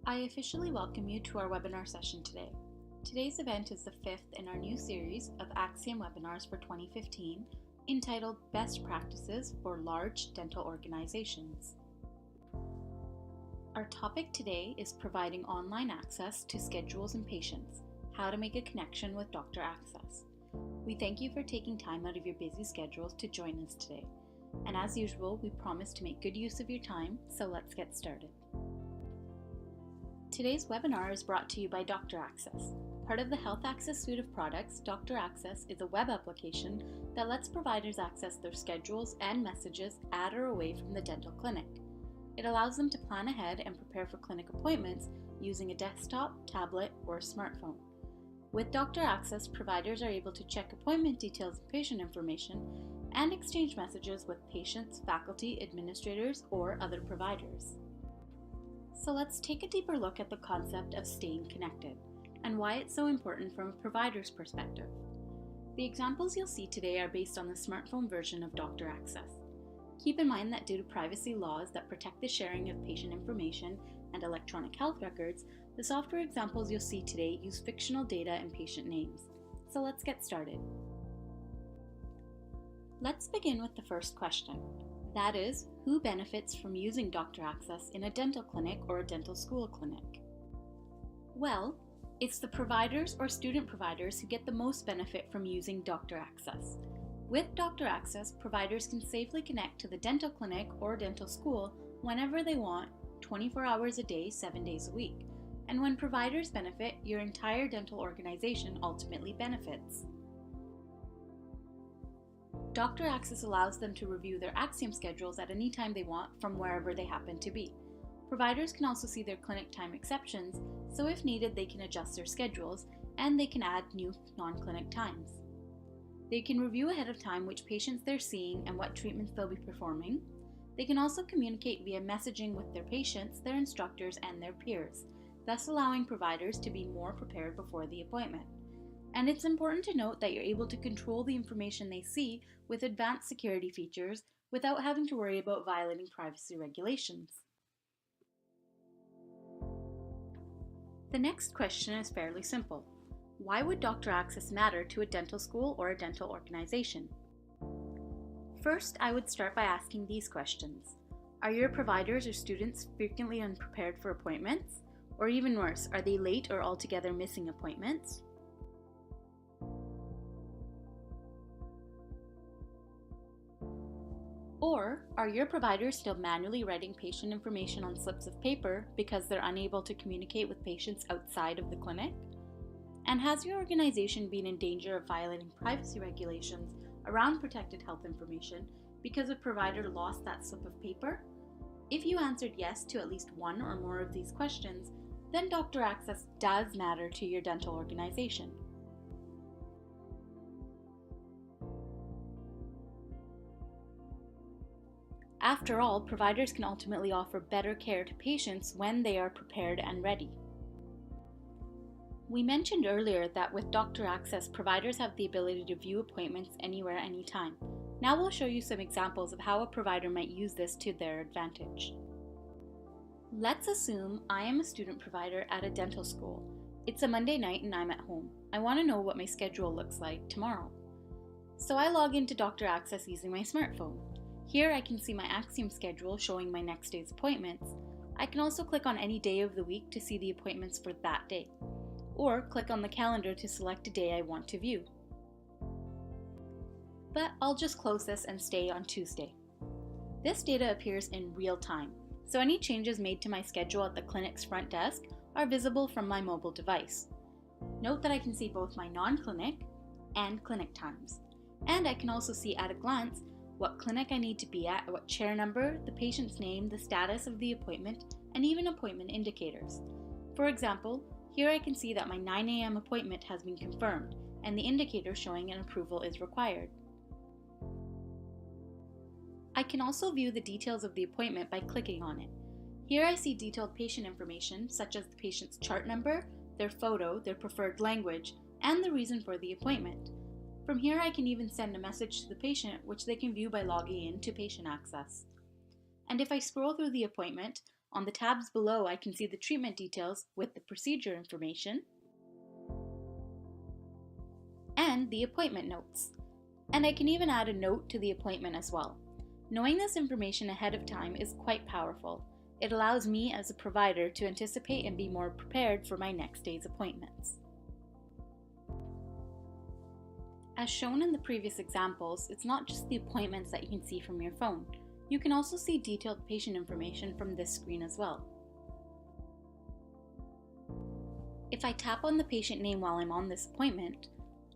I officially welcome you to our webinar session today. Today's event is the fifth in our new series of axiUm webinars for 2015 entitled Best Practices for Large Dental Organizations. Our topic today is providing online access to schedules and patients, how to make a connection with DoctorAccess. We thank you for taking time out of your busy schedules to join us today. And as usual, we promise to make good use of your time, so let's get started. Today's webinar is brought to you by DoctorAccess. Part of the Health Access suite of products, DoctorAccess is a web application that lets providers access their schedules and messages at or away from the dental clinic. It allows them to plan ahead and prepare for clinic appointments using a desktop, tablet, or smartphone. With DoctorAccess, providers are able to check appointment details and patient information and exchange messages with patients, faculty, administrators, or other providers. So let's take a deeper look at the concept of staying connected and why it's so important from a provider's perspective. The examples you'll see today are based on the smartphone version of DoctorAccess. Keep in mind that due to privacy laws that protect the sharing of patient information and electronic health records, the software examples you'll see today use fictional data and patient names. So let's get started. Let's begin with the first question. That is, who benefits from using DoctorAccess in a dental clinic or a dental school clinic? Well, it's the providers or student providers who get the most benefit from using DoctorAccess. With DoctorAccess, providers can safely connect to the dental clinic or dental school whenever they want, 24 hours a day, 7 days a week. And when providers benefit, your entire dental organization ultimately benefits. DoctorAccess allows them to review their axiUm schedules at any time they want from wherever they happen to be. Providers can also see their clinic time exceptions, so if needed they can adjust their schedules and they can add new non-clinic times. They can review ahead of time which patients they're seeing and what treatments they'll be performing. They can also communicate via messaging with their patients, their instructors, and their peers, thus allowing providers to be more prepared before the appointment. And it's important to note that you're able to control the information they see with advanced security features without having to worry about violating privacy regulations. The next question is fairly simple. Why would DoctorAccess matter to a dental school or a dental organization? First, I would start by asking these questions. Are your providers or students frequently unprepared for appointments? Or even worse, are they late or altogether missing appointments? Or are your providers still manually writing patient information on slips of paper because they're unable to communicate with patients outside of the clinic? And has your organization been in danger of violating privacy regulations around protected health information because a provider lost that slip of paper? If you answered yes to at least one or more of these questions, then DoctorAccess does matter to your dental organization. After all, providers can ultimately offer better care to patients when they are prepared and ready. We mentioned earlier that with DoctorAccess, providers have the ability to view appointments anywhere, anytime. Now we'll show you some examples of how a provider might use this to their advantage. Let's assume I am a student provider at a dental school. It's a Monday night and I'm at home. I want to know what my schedule looks like tomorrow. So I log into DoctorAccess using my smartphone. Here I can see my axiUm schedule showing my next day's appointments. I can also click on any day of the week to see the appointments for that day, or click on the calendar to select a day I want to view. But I'll just close this and stay on Tuesday. This data appears in real time, so any changes made to my schedule at the clinic's front desk are visible from my mobile device. Note that I can see both my non-clinic and clinic times, and I can also see at a glance what clinic I need to be at, what chair number, the patient's name, the status of the appointment, and even appointment indicators. For example, here I can see that my 9 a.m. appointment has been confirmed, and the indicator showing an approval is required. I can also view the details of the appointment by clicking on it. Here I see detailed patient information such as the patient's chart number, their photo, their preferred language, and the reason for the appointment. From here I can even send a message to the patient which they can view by logging in to Patient Access. And if I scroll through the appointment, On the tabs below, I can see the treatment details with the procedure information and the appointment notes. And I can even add a note to the appointment as well. Knowing this information ahead of time is quite powerful. It allows me as a provider to anticipate and be more prepared for my next day's appointments. As shown in the previous examples, it's not just the appointments that you can see from your phone. You can also see detailed patient information from this screen as well. If I tap on the patient name while I'm on this appointment,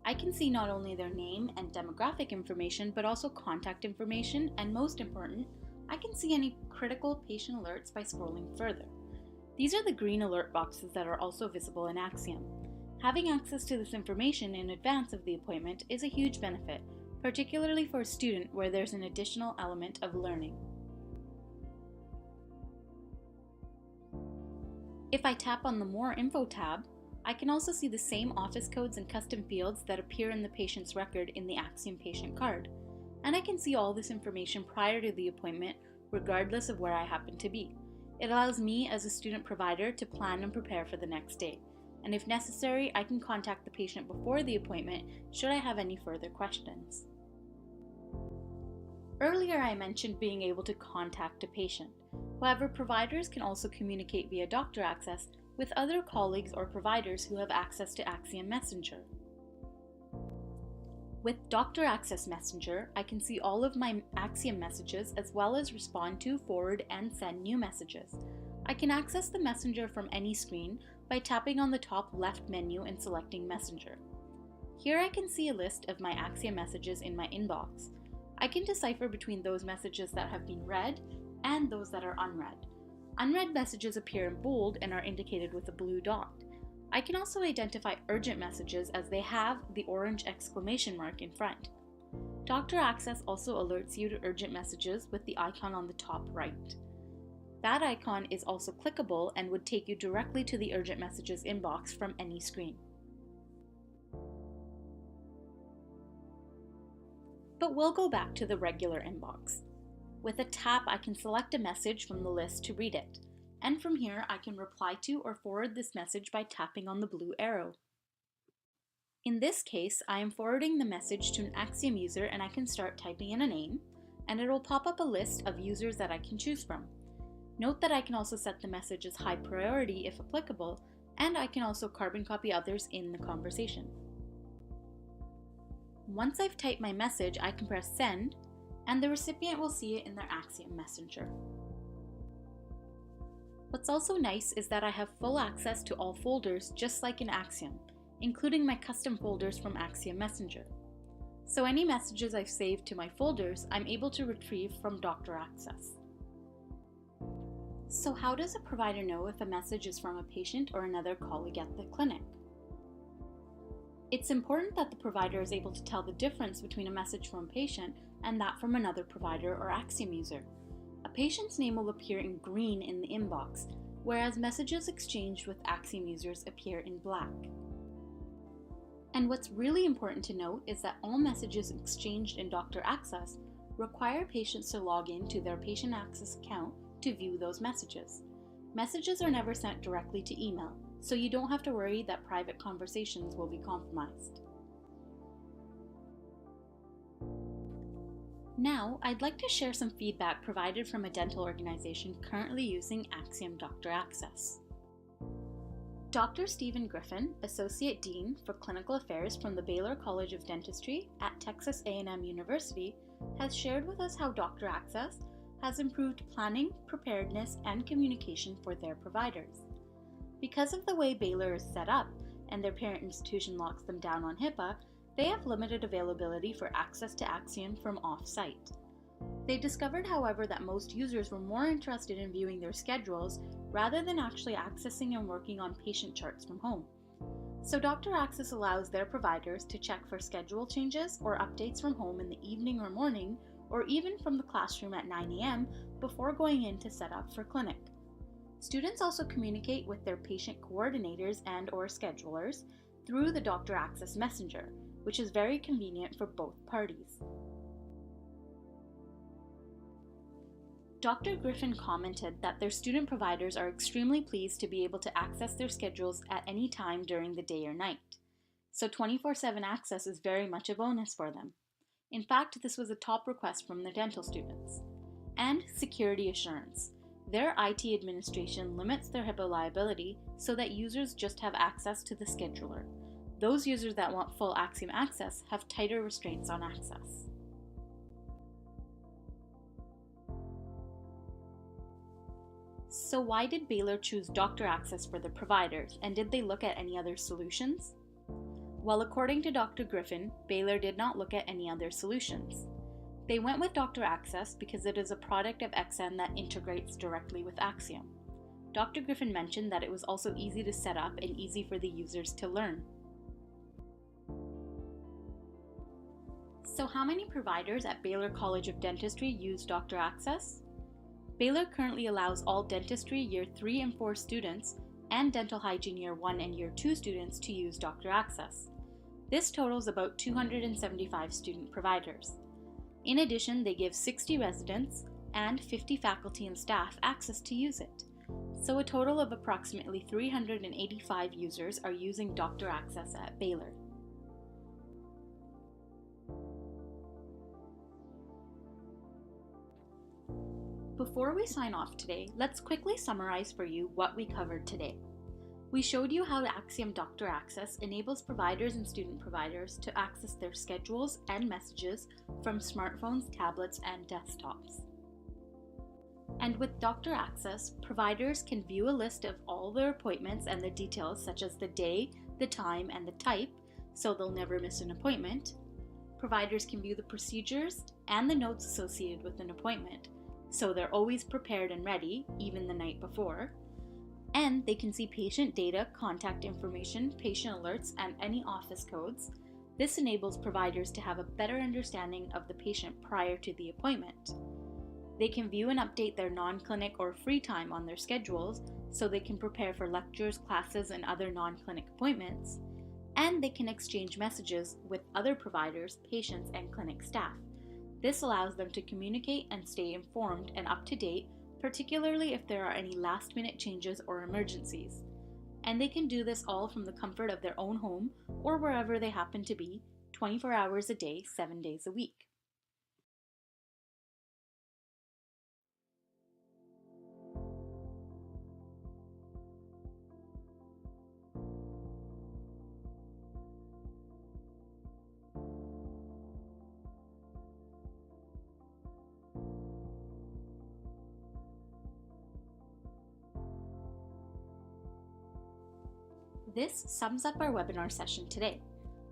I can see not only their name and demographic information, but also contact information, and most important, I can see any critical patient alerts by scrolling further. These are the green alert boxes that are also visible in axiUm. Having access to this information in advance of the appointment is a huge benefit, particularly for a student where there's an additional element of learning. If I tap on the More Info tab, I can also see the same office codes and custom fields that appear in the patient's record in the axiUm patient card, and I can see all this information prior to the appointment regardless of where I happen to be. It allows me as a student provider to plan and prepare for the next day, and if necessary, I can contact the patient before the appointment should I have any further questions. Earlier I mentioned being able to contact a patient. However, providers can also communicate via DoctorAccess with other colleagues or providers who have access to axiUm Messenger. With DoctorAccess Messenger, I can see all of my axiUm messages as well as respond to, forward, and send new messages. I can access the Messenger from any screen by tapping on the top left menu and selecting Messenger. Here I can see a list of my axiUm messages in my inbox. I can decipher between those messages that have been read and those that are unread. Unread messages appear in bold and are indicated with a blue dot. I can also identify urgent messages as they have the orange exclamation mark in front. DoctorAccess also alerts you to urgent messages with the icon on the top right. That icon is also clickable and would take you directly to the urgent messages inbox from any screen. But we'll go back to the regular inbox. With a tap, I can select a message from the list to read it, and from here I can reply to or forward this message by tapping on the blue arrow. In this case, I am forwarding the message to an axiUm user, and I can start typing in a name, and it will pop up a list of users that I can choose from. Note that I can also set the message as high priority if applicable, and I can also carbon copy others in the conversation. Once I've typed my message, I can press send, and the recipient will see it in their axiUm Messenger. What's also nice is that I have full access to all folders just like in axiUm, including my custom folders from axiUm Messenger. So any messages I've saved to my folders, I'm able to retrieve from DoctorAccess. So how does a provider know if a message is from a patient or another colleague at the clinic? It's important that the provider is able to tell the difference between a message from a patient and that from another provider or axiUm user. A patient's name will appear in green in the inbox, whereas messages exchanged with axiUm users appear in black. And what's really important to note is that all messages exchanged in DoctorAccess require patients to log in to their Patient Access account to view those messages. Messages are never sent directly to email, so you don't have to worry that private conversations will be compromised. Now, I'd like to share some feedback provided from a dental organization currently using axiUm DoctorAccess. Dr. Stephen Griffin, Associate Dean for Clinical Affairs from the Baylor College of Dentistry at Texas A&M University, has shared with us how DoctorAccess has improved planning, preparedness, and communication for their providers. Because of the way Baylor is set up and their parent institution locks them down on HIPAA, they have limited availability for access to axiUm from off-site. They discovered, however, that most users were more interested in viewing their schedules rather than actually accessing and working on patient charts from home. So DoctorAccess allows their providers to check for schedule changes or updates from home in the evening or morning, or even from the classroom at 9 a.m. before going in to set up for clinic. Students also communicate with their patient coordinators and/or schedulers through the DoctorAccess Messenger, which is very convenient for both parties. Dr. Griffin commented that their student providers are extremely pleased to be able to access their schedules at any time during the day or night. So 24/7 access is very much a bonus for them. In fact, this was a top request from the dental students. And security assurance. Their IT administration limits their HIPAA liability so that users just have access to the scheduler. Those users that want full axiUm access have tighter restraints on access. So why did Baylor choose DoctorAccess for their providers, and did they look at any other solutions? Well, according to Dr. Griffin, Baylor did not look at any other solutions. They went with DoctorAccess because it is a product of XN that integrates directly with axiUm. Dr. Griffin mentioned that it was also easy to set up and easy for the users to learn. So how many providers at Baylor College of Dentistry use DoctorAccess? Baylor currently allows all dentistry year 3 and 4 students and dental hygiene year 1 and year 2 students to use DoctorAccess. This totals about 275 student providers. In addition, they give 60 residents and 50 faculty and staff access to use it. So a total of approximately 385 users are using DoctorAccess at Baylor. Before we sign off today, let's quickly summarize for you what we covered today. We showed you how axiUm DoctorAccess enables providers and student providers to access their schedules and messages from smartphones, tablets, and desktops. And with DoctorAccess, providers can view a list of all their appointments and the details such as the day, the time, and the type, so they'll never miss an appointment. Providers can view the procedures and the notes associated with an appointment, so they're always prepared and ready, even the night before. And they can see patient data, contact information, patient alerts, and any office codes. This enables providers to have a better understanding of the patient prior to the appointment. They can view and update their non-clinic or free time on their schedules, so they can prepare for lectures, classes, and other non-clinic appointments. And they can exchange messages with other providers, patients, and clinic staff. This allows them to communicate and stay informed and up to date, particularly if there are any last-minute changes or emergencies. And they can do this all from the comfort of their own home or wherever they happen to be, 24 hours a day, 7 days a week. This sums up our webinar session today.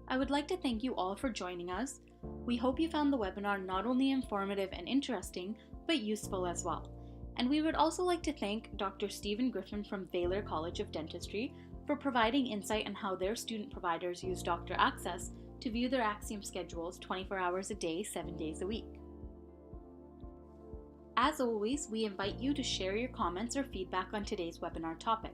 I would like to thank you all for joining us. We hope you found the webinar not only informative and interesting, but useful as well. And we would also like to thank Dr. Stephen Griffin from Baylor College of Dentistry for providing insight on how their student providers use DoctorAccess to view their axiUm schedules 24 hours a day, 7 days a week. As always, we invite you to share your comments or feedback on today's webinar topic.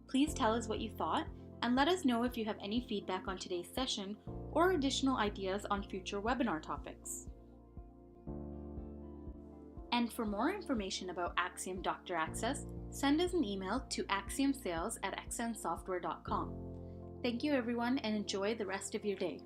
Please tell us what you thought and let us know if you have any feedback on today's session or additional ideas on future webinar topics. And for more information about axiUm DoctorAccess, send us an email to axiumsales@xnsoftware.com. Thank you everyone and enjoy the rest of your day.